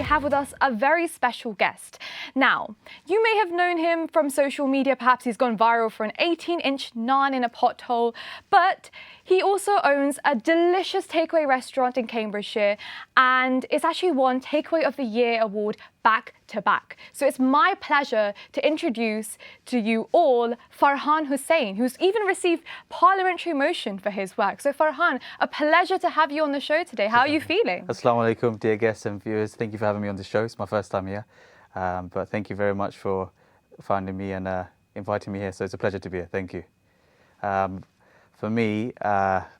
have with us a very special guest. Now, you may have known him from social media. Perhaps he's gone viral for an 18-inch naan in a pothole, but he also owns a delicious takeaway restaurant in Cambridgeshire and it's actually won Takeaway of the Year award back to back. So it's my pleasure to introduce to you all Farhan Hussain, who's even received parliamentary motion for his work. So Farhan, a pleasure to have you on the show today. How are you feeling? Assalamu alaikum, dear guests and viewers. Thank you for having me on the show. It's my first time here. But thank you very much for finding me and inviting me here. So it's a pleasure to be here. Thank you. For me,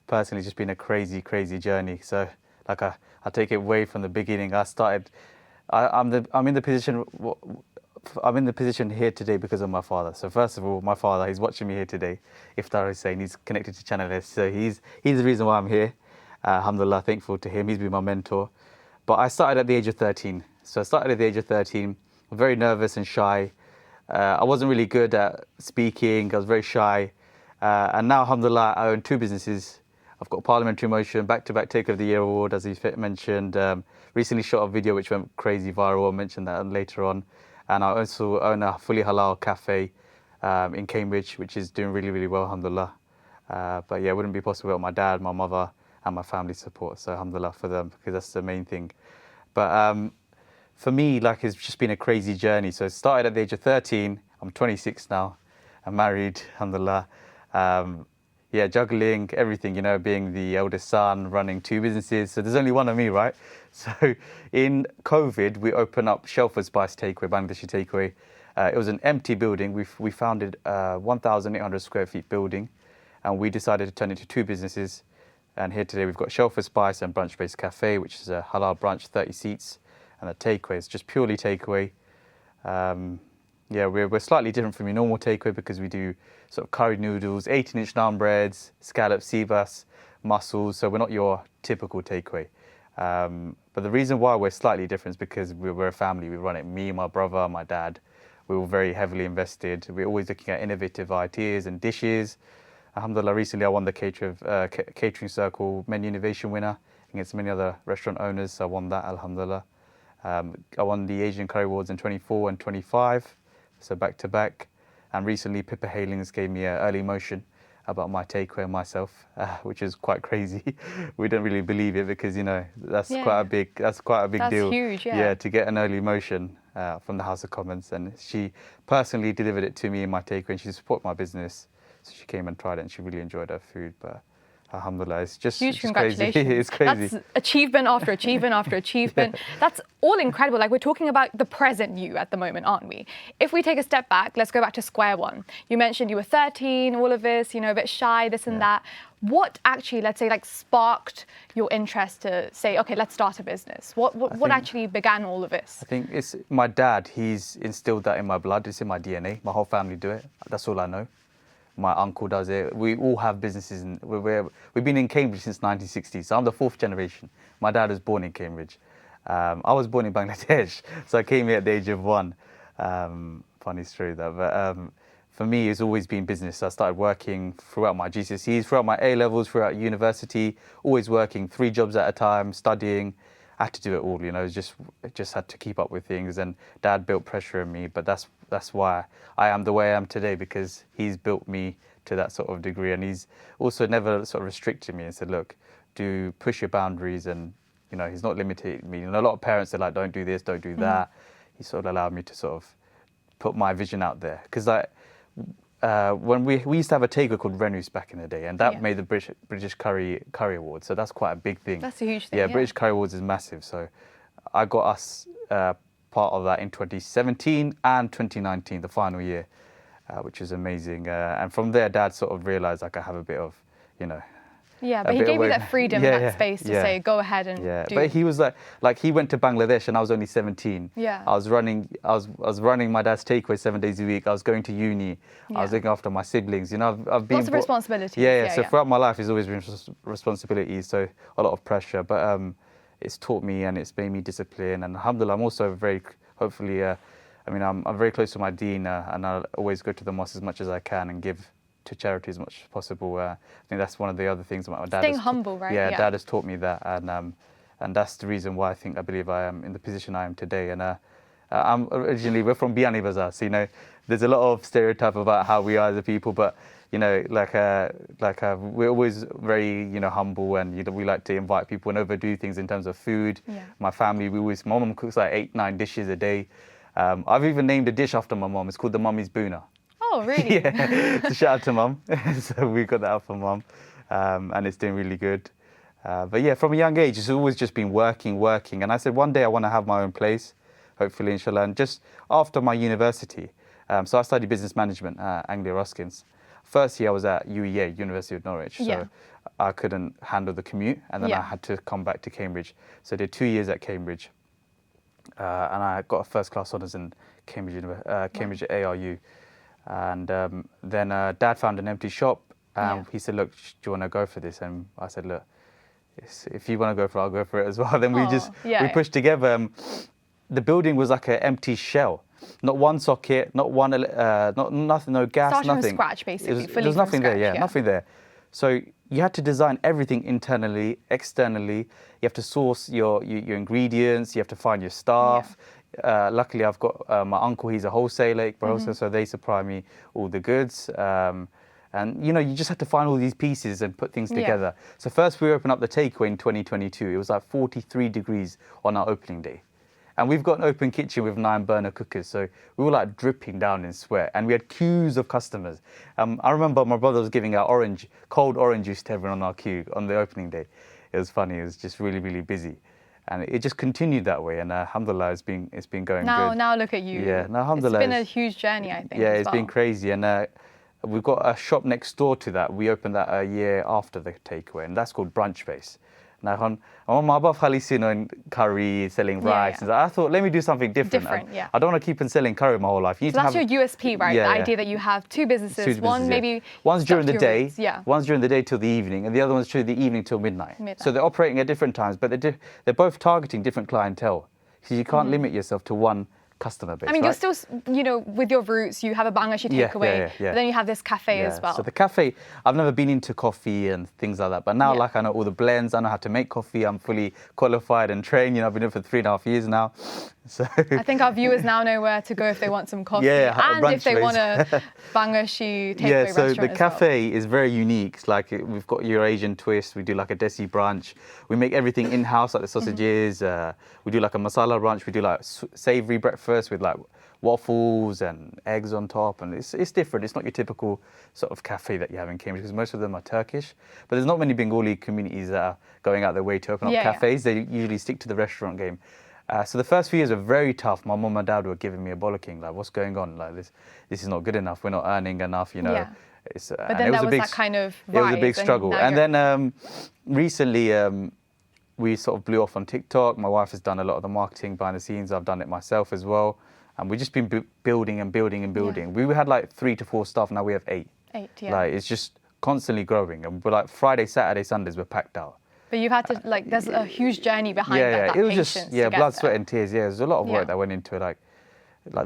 personally, it's just been a crazy, crazy journey. So like I'll take it way from the beginning. I'm in the position here today because of my father. So first of all, my father, he's watching me here today. Farhan Hussain, he's connected to Channel S. So he's the reason why I'm here. Alhamdulillah, thankful to him. He's been my mentor. But I started at the age of 13. So I started at the age of 13, very nervous and shy. I wasn't really good at speaking. I was very shy. And now, alhamdulillah, I own two businesses. I've got parliamentary motion, back-to-back Takeover of the Year award, as you mentioned. Recently shot a video which went crazy viral. I'll mention that later on. And I also own a fully halal cafe in Cambridge, which is doing really, really well, alhamdulillah. But yeah, it wouldn't be possible without my dad, my mother, and my family support. So alhamdulillah for them, because that's the main thing. But for me, like, it's just been a crazy journey. So it started at the age of 13. I'm 26 now. I'm married, alhamdulillah. Yeah, juggling everything, you know, being the eldest son, running two businesses. So there's only one of me, right? So in COVID, we opened up SHELFORD Spice Takeaway, Bangladeshi Takeaway. It was an empty building. We founded a 1,800 square feet building, and we decided to turn it into two businesses. And here today, we've got SHELFORD Spice and brunch-based cafe, which is a halal brunch, 30 seats, and the takeaway is just purely takeaway. Yeah, we're slightly different from your normal takeaway because we do sort of curry noodles, 18-inch naan breads, scallops, sea bass, mussels. So we're not your typical takeaway. But the reason why we're slightly different is because we're a family. We run it, me, my brother, my dad. We're all very heavily invested. We're always looking at innovative ideas and dishes. Alhamdulillah, recently I won the Catering Circle Menu Innovation winner against many other restaurant owners. So I won that, alhamdulillah. I won the Asian Curry Awards in 24 and 25. So back to back, and recently Pippa Halings gave me an early motion about my takeaway and myself, which is quite crazy. We don't really believe it because, you know, that's quite a big deal. That's huge, yeah. Yeah, to get an early motion from the House of Commons, and she personally delivered it to me in my takeaway, and she supported my business, so she came and tried it, and she really enjoyed her food. But alhamdulillah, it's just huge. It's Congratulations. crazy. It's crazy. That's achievement after achievement after achievement. That's all incredible. Like, we're talking about the present you at the moment, aren't we? If we take a step back, let's go back to square one. You mentioned you were 13, all of this, you know, a bit shy, this and that. What actually, let's say, like, sparked your interest to say, okay, let's start a business? What actually began all of this? I think it's my dad. He's instilled that in my blood. It's in my DNA. My whole family do it. That's all I know. My uncle does it. We all have businesses, and we've been in Cambridge since 1960. So I'm the fourth generation. My dad was born in Cambridge. I was born in Bangladesh, so I came here at the age of 1. Funny story that, but for me, it's always been business. So I started working throughout my GCSEs, throughout my A levels, throughout university. Always working 3 jobs at a time, studying. I had to do it all, you know. Just had to keep up with things, and Dad built pressure on me. But that's why I am the way I am today, because he's built me to that sort of degree, and he's also never sort of restricted me and said, look, do push your boundaries, and you know, he's not limited me. You know, a lot of parents are like, don't do this, don't do that. He sort of allowed me to sort of put my vision out there, because like when we used to have a takeaway called Renus back in the day, and that made the British Curry Awards. So that's quite a big thing. That's a huge thing. Yeah, British Curry Awards is massive. So I got us part of that in 2017 and 2019, the final year, which is amazing. And from there, Dad sort of realised like I have a bit of, you know. Yeah, but he gave you that freedom, that space to say, go ahead and do. But he was like he went to Bangladesh and I was only 17. Yeah. I was running my dad's takeaway 7 days a week. I was going to uni. I was looking after my siblings. You know, I've been lots of responsibilities. So throughout my life, it's always been responsibilities. So a lot of pressure, but it's taught me and it's made me disciplined. And alhamdulillah, I'm also very, hopefully, I mean, I'm very close to my deen, and I always go to the mosque as much as I can and give to charity as much as possible. I think that's one of the other things about my dad. Staying humble, right? Yeah, Dad has taught me that, and and that's the reason why I believe I am in the position I am today. And we're from Biani Bazaar, so there's a lot of stereotype about how we are as a people, but we're always very humble, and we like to invite people and overdo things in terms of food. Yeah. My family, my mum cooks like 8-9 dishes a day. I've even named a dish after my mum. It's called the Mummy's Boona. Oh, really? Yeah. So shout out to mum. So we got that out for mum, and it's doing really good. But yeah, from a young age, it's always just been working. And I said one day I want to have my own place, hopefully, inshallah. And just after my university, so I studied business management at Anglia Ruskins. First year I was at UEA, University of Norwich. So I couldn't handle the commute, and then I had to come back to Cambridge. So I did 2 years at Cambridge, and I got a first class honours in Cambridge ARU. And then Dad found an empty shop. He said, "Look, do you want to go for this?" And I said, "Look, if you want to go for it, I'll go for it as well." Then we pushed together. The building was like an empty shell. Not one socket, not nothing, no gas, Starting nothing. from scratch, basically. There was nothing there, nothing there. So you had to design everything internally, externally. You have to source your ingredients. You have to find your staff. Luckily, I've got my uncle. He's a wholesaler, so they supply me all the goods. And you just have to find all these pieces and put things together. So first we opened up the takeaway in 2022. It was like 43 degrees on our opening day. And we've got an open kitchen with 9 burner cookers. So we were like dripping down in sweat, and we had queues of customers. I remember my brother was giving out cold orange juice to everyone on our queue on the opening day. It was funny. It was just really, really busy. And it just continued that way. And alhamdulillah, it's been going good. Now look at you. Yeah, no, alhamdulillah. It's been a huge journey, I think. Yeah, it's been crazy. And we've got a shop next door to that. We opened that a year after the takeaway, and that's called Brunch Base. Now, I'm above Khalisino curry, selling rice. And I thought, let me do something different. I don't want to keep on selling curry my whole life. So that's your USP, right? The idea that you have two businesses. One's during the day, one's during the day till the evening, and the other one's during the evening till midnight. So they're operating at different times, but they're both targeting different clientele. So you can't limit yourself to one customer base. I mean, you're still, with your roots, you have a Bangladeshi takeaway, but then you have this cafe as well. So the cafe, I've never been into coffee and things like that, but now I know all the blends, I know how to make coffee, I'm fully qualified and trained, I've been doing it for 3.5 years now. So I think our viewers now know where to go if they want some coffee and if they want a Bangladeshi takeaway restaurant. So the cafe is very unique. It's like we've got your Asian twist, we do like a desi brunch, we make everything in-house, like the sausages, we do like a masala brunch, we do like savoury breakfast with like waffles and eggs on top, and it's different. It's not your typical sort of cafe that you have in Cambridge, because most of them are Turkish, but there's not many Bengali communities that are going out their way to open up cafes. They usually stick to the restaurant game. So the first few years were very tough. My mum and dad were giving me a bollocking, like, what's going on? Like, this is not good enough. We're not earning enough, But then there was that kind of rise. It was a big struggle. And then recently, we sort of blew off on TikTok. My wife has done a lot of the marketing behind the scenes. I've done it myself as well. And we've just been building and building and building. We had like 3 to 4 staff. Now we have 8. 8, Like, it's just constantly growing. And we're like Friday, Saturday, Sundays, we're packed out. But you've had to, there's a huge journey behind that it was patience just, blood, sweat and tears. There's a lot of work that went into it, like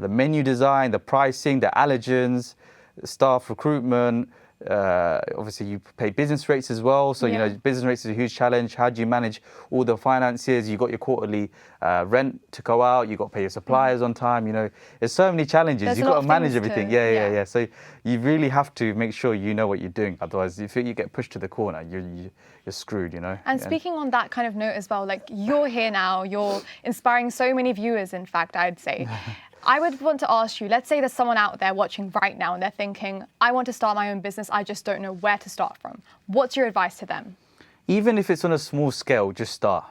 the menu design, the pricing, the allergens, staff recruitment. Obviously, you pay business rates as well. So, business rates is a huge challenge. How do you manage all the finances? You got your quarterly rent to go out. You got to pay your suppliers on time. There's so many challenges. You've got to manage everything. Yeah. So you really have to make sure you know what you're doing. Otherwise, if you get pushed to the corner, you're screwed, And speaking on that kind of note as well, you're here now. You're inspiring so many viewers, in fact, I'd say. I would want to ask you, let's say there's someone out there watching right now and they're thinking, I want to start my own business, I just don't know where to start from. What's your advice to them? Even if it's on a small scale, just start.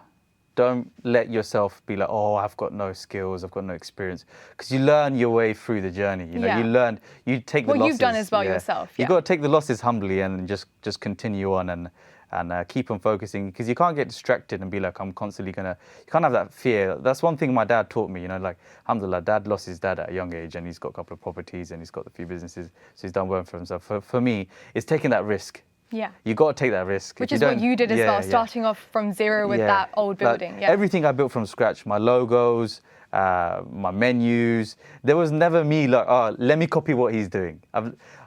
Don't let yourself be like, oh, I've got no skills, I've got no experience. Because you learn your way through the journey. You take the losses. What you've done as well yourself. You've got to take the losses humbly and just continue on and keep on focusing, because you can't get distracted and be like, I'm constantly you can't have that fear. That's one thing my dad taught me, alhamdulillah, dad lost his dad at a young age and he's got a couple of properties and he's got a few businesses, so he's done well for himself. For me, it's taking that risk. Yeah. You got to take that risk. Which is what you did as well, starting off from zero with that old building. Everything I built from scratch, my logos, my menus, there was never me like, oh, let me copy what he's doing.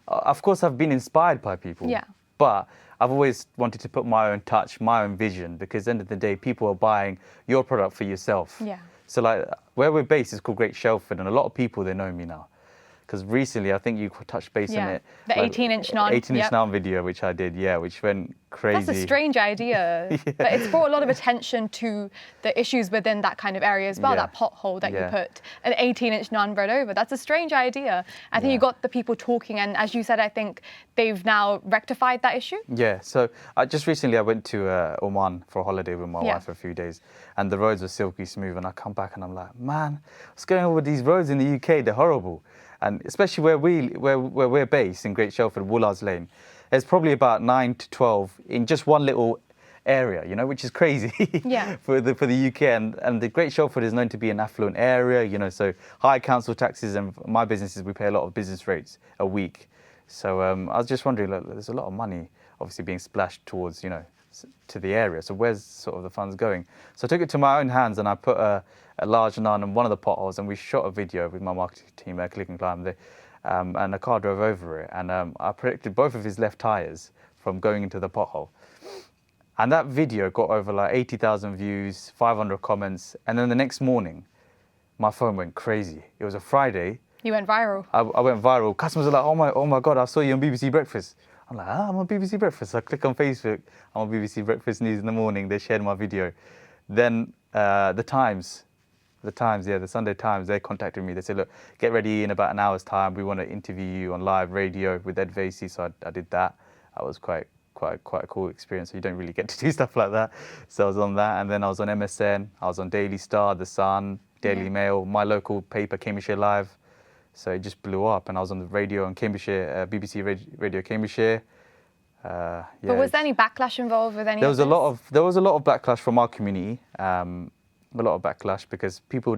Of course, I've been inspired by people. Yeah. But I've always wanted to put my own touch, my own vision, because at the end of the day, people are buying your product for yourself. Yeah. So like where we're based is called Great Shelford, and a lot of people, they know me now. Because recently, I think you touched base on it. The 18-inch naan. 18-inch naan video, which I did, which went crazy. That's a strange idea, but it's brought a lot of attention to the issues within that kind of area as well, that pothole that you put an 18-inch naan bread over. That's a strange idea. I think you got the people talking, and as you said, I think they've now rectified that issue. Yeah, so just recently I went to Oman for a holiday with my wife for a few days, and the roads were silky smooth, and I come back and I'm like, man, what's going on with these roads in the UK? They're horrible. And especially where we're based in Great Shelford, Woolars Lane, there's probably about 9 to 12 in just one little area, you know, which is crazy for the UK. And the Great Shelford is known to be an affluent area, you know, so high council taxes, and my businesses, we pay a lot of business rates a week. So I was just wondering, look, there's a lot of money obviously being splashed towards, you know, to the area. So where's sort of the funds going? So I took it to my own hands, and I put a large naan in one of the potholes, and we shot a video with my marketing team at Click and Climb, and a car drove over it, and I predicted both of his left tyres from going into the pothole. And that video got over like 80,000 views, 500 comments, and then the next morning, my phone went crazy. It was a Friday. You went viral. I went viral. Customers are like, oh my God, I saw you on BBC Breakfast. I'm like, I'm on BBC Breakfast. So I click on Facebook. I'm on BBC Breakfast News in the morning. They shared my video. Then the Sunday Times, they contacted me. They said, look, get ready in about an hour's time. We want to interview you on live radio with Ed Vasey. So I did that. That was quite a cool experience. So you don't really get to do stuff like that. So I was on that, and then I was on MSN. I was on Daily Star, The Sun, Daily Mail, my local paper, Cambridgeshire Live. So it just blew up, and I was on the radio on Cambridgeshire, BBC Radio Cambridgeshire. But was there any backlash involved with any? There was a lot of backlash from our community. A lot of backlash because people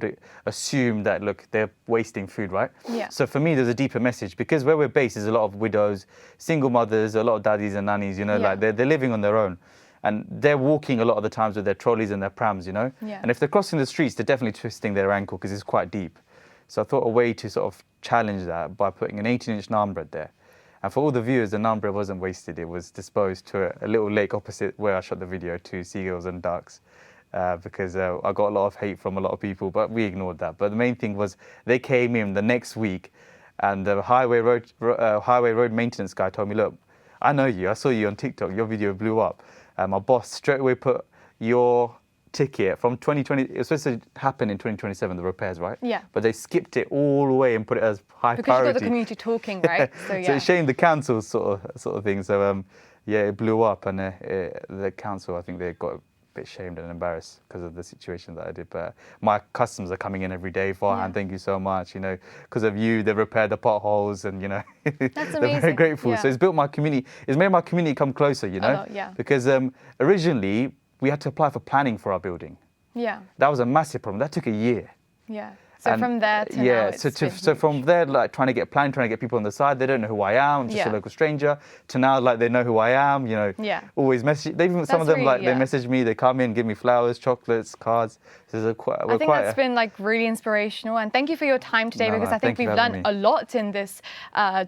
assume that, look, they're wasting food, right? Yeah. So for me, there's a deeper message, because where we're based is a lot of widows, single mothers, a lot of daddies and nannies, you know, like they're living on their own. And they're walking a lot of the times with their trolleys and their prams, you know? Yeah. And if they're crossing the streets, they're definitely twisting their ankle because it's quite deep. So I thought a way to sort of challenge that by putting an 18-inch naan bread there. And for all the viewers, the naan bread wasn't wasted. It was disposed to a little lake opposite where I shot the video to seagulls and ducks. Because I got a lot of hate from a lot of people, but we ignored that. But the main thing was they came in the next week, and the highway road maintenance guy told me, look, I know you. I saw you on TikTok. Your video blew up. My boss straight away put your ticket from 2020. It was supposed to happen in 2027, the repairs, right? Yeah. But they skipped it all the way and put it as high priority. Because you got the community talking, right? So So it's shame the council sort of thing. So it blew up, and the council, I think they got a bit shamed and embarrassed because of the situation that I did. But my customers are coming in every day. Farhan, thank you so much. You know, because of you, they've repaired the potholes, and you know, That's they're amazing. very grateful. Yeah. So it's built my community. It's made my community come closer. You know, lot, yeah. Because originally we had to apply for planning for our building. Yeah. That was a massive problem. That took a year. Yeah. So from there to now, it's so from there, like trying to get planning, trying to get people on the side, they don't know who I am, I'm just a local stranger, to now like they know who I am, you know, always message. They even some of them really, they message me, they come in, give me flowers, chocolates, cards. So I think that's been like really inspirational, and thank you for your time today, because I think we've learned a lot in this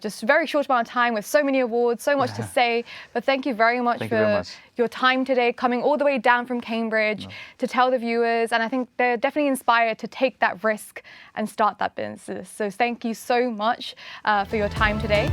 just very short amount of time with so many awards, so much to say. But thank you very much for your time today, coming all the way down from Cambridge to tell the viewers, and I think they're definitely inspired to take that risk and start that business. So thank you so much for your time today.